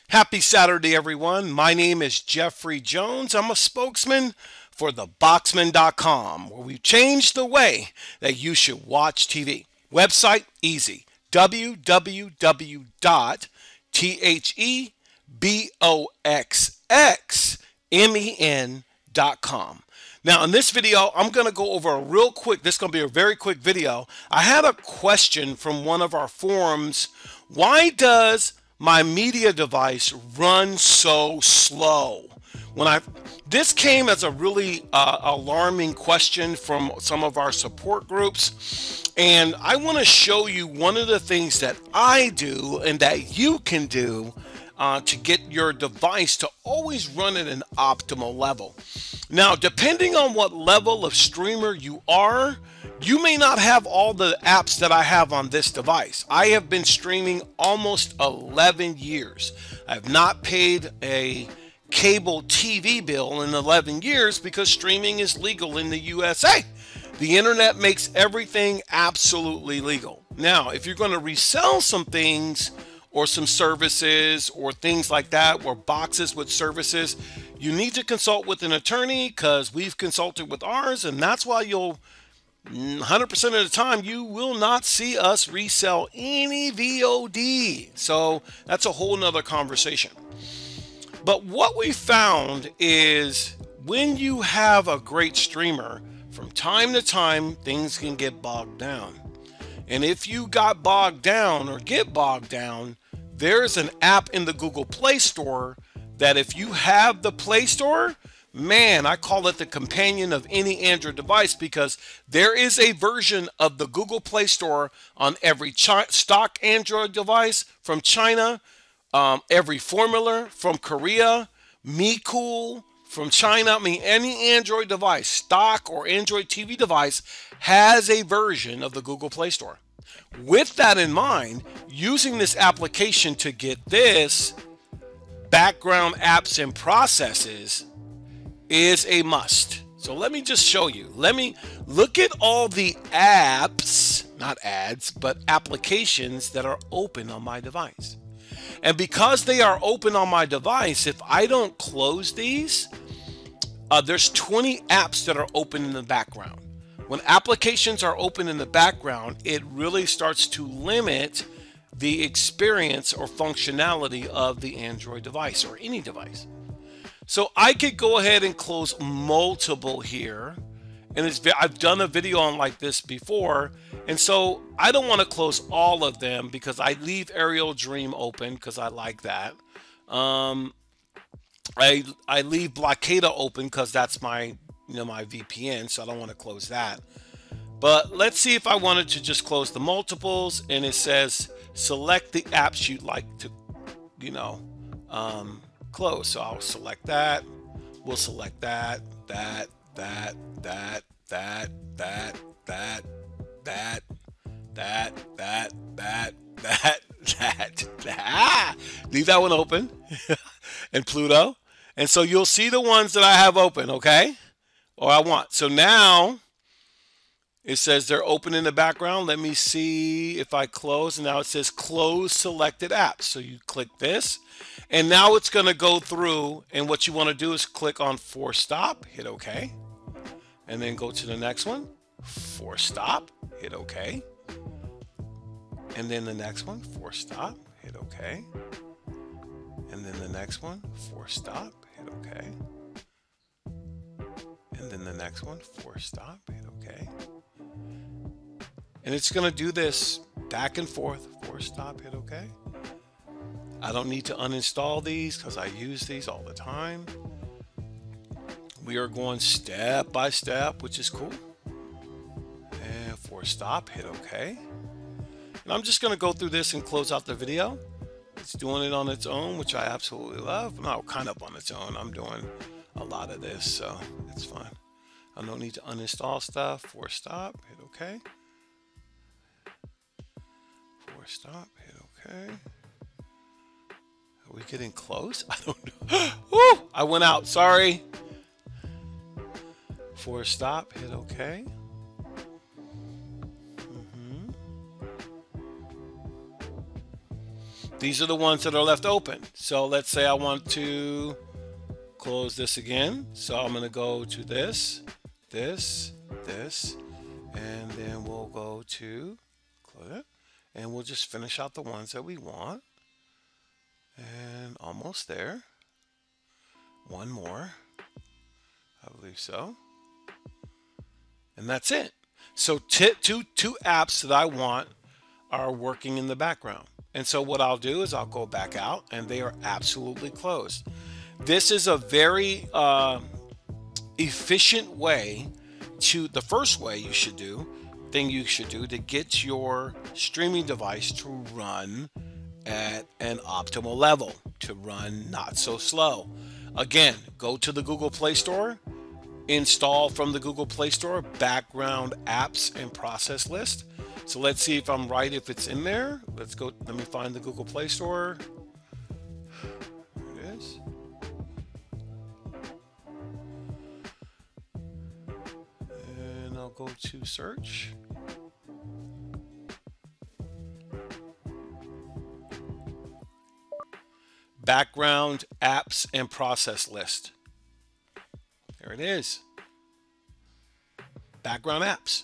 Happy Saturday, everyone. My name is Jeffrey Jones. I'm a spokesman for theboxman.com, where we've changed the way that you should watch TV. Website easy, www.theboxxmen.com. Now, in this video, I'm going to go over a real quick, this is going to be a very quick video. I had a question from one of our forums. Why does my media device run so slow? This came as a really alarming question from some of our support groups, and I want to show you one of the things that I do and that you can do to get your device to always run at an optimal level. Now, depending on what level of streamer you are, you may not have all the apps that I have on this device. I have been streaming almost 11 years. I have not paid a cable TV bill in 11 years because streaming is legal in the USA. The internet makes everything absolutely legal. Now, if you're going to resell some things or some services or things like that, or boxes with services, you need to consult with an attorney, because we've consulted with ours, and that's why you'll 100% of the time you will not see us resell any VOD. So that's a whole nother conversation. But what we found is when you have a great streamer, from time to time things can get bogged down. And if you got bogged down or get bogged down, there's an app in the Google Play Store that if you have the Play Store, man, I call it the companion of any Android device, because there is a version of the Google Play Store on every stock Android device from China, every Formula from Korea, MeCool from China. I mean, any Android device, stock or Android TV device, has a version of the Google Play Store. With that in mind, using this application to get this background apps and processes is a must. So let me just show you. Let me look at all the apps, not ads, but applications that are open on my device. And because they are open on my device, if I don't close these, there's 20 apps that are open in the background. When applications are open in the background, it really starts to limit the experience or functionality of the Android device or any device. So I could go ahead and close multiple here, and I've done a video on like this before, and so I don't want to close all of them because I leave Aerial Dream open because I like that. I leave Blockada open because that's my my VPN, so I don't want to close that. But let's see if I wanted to just close the multiples, and it says select the apps you'd like to close. So I'll select that. We'll select that. Leave that one open. And Pluto. And so you'll see the ones that I have open, okay? Or I want. So now it says they're open in the background. Let me see if I close. And now it says close selected apps. So you click this. And now it's going to go through. And what you want to do is click on force stop. Hit OK. And then go to the next one. Force stop. Hit OK. And then the next one. Force stop. Hit OK. And then the next one. Force stop. Hit OK. And then the next one, force stop, hit OK. And it's going to do this back and forth, force stop, hit OK. I don't need to uninstall these because I use these all the time. We are going step by step, which is cool. And force stop, hit OK. And I'm just going to go through this and close out the video. It's doing it on its own, which I absolutely love. No, kind of on its own. I'm doing a lot of this, so it's fine. I don't need to uninstall stuff. Force stop, hit OK. Force stop, hit OK. Are we getting close? I don't know. Woo! I went out. Sorry. For stop, hit OK. These are the ones that are left open. So let's say I want to close this again. So I'm going to go to this, this, and then we'll go to close it, and we'll just finish out the ones that we want. And almost there. One more. I believe so. And that's it. So two apps that I want are working in the background. And so what I'll do is I'll go back out, and they are absolutely closed. This is a very efficient way to, the first way you should do to get your streaming device to run at an optimal level, to run not so slow. Again, go to the Google Play Store, install from the Google Play Store background apps and process list. So let's see if I'm right, if it's in there. Let's go, let me find the Google Play Store. There it is. And I'll go to search. Background apps and process list. There it is. Background apps.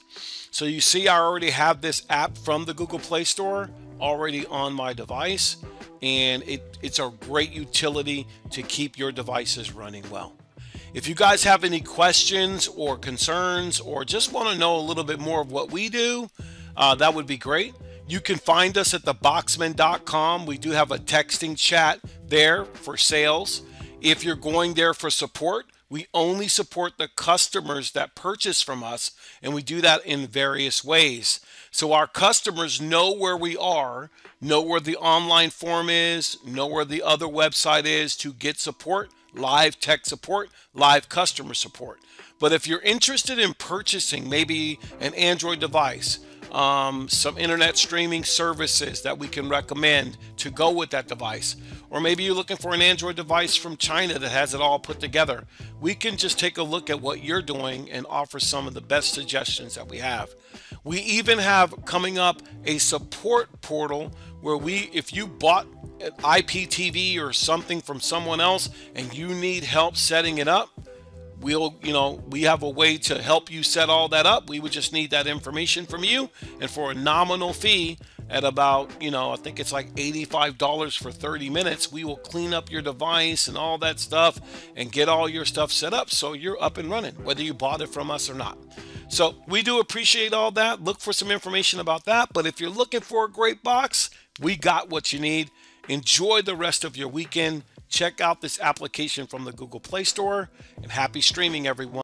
So you see I already have this app from the Google Play Store already on my device, and it's a great utility to keep your devices running well. If you guys have any questions or concerns, or just want to know a little bit more of what we do, that would be great. You can find us at theboxman.com. We do have a texting chat there for sales. If you're going there for support, we only support the customers that purchase from us, and we do that in various ways. So our customers know where we are, know where the online form is, know where the other website is to get support, live tech support, live customer support. But if you're interested in purchasing maybe an Android device, some internet streaming services that we can recommend to go with that device, or maybe you're looking for an Android device from China that has it all put together, we can just take a look at what you're doing and offer some of the best suggestions that we have. We even have coming up a support portal where if you bought an IPTV or something from someone else and you need help setting it up, we have a way to help you set all that up. We would just need that information from you, and for a nominal fee at about, I think it's like $85 for 30 minutes, we will clean up your device and all that stuff and get all your stuff set up so you're up and running, whether you bought it from us or not. So we do appreciate all that. Look for some information about that. But if you're looking for a great box, we got what you need. Enjoy the rest of your weekend. Check out this application from the Google Play Store, and happy streaming, everyone.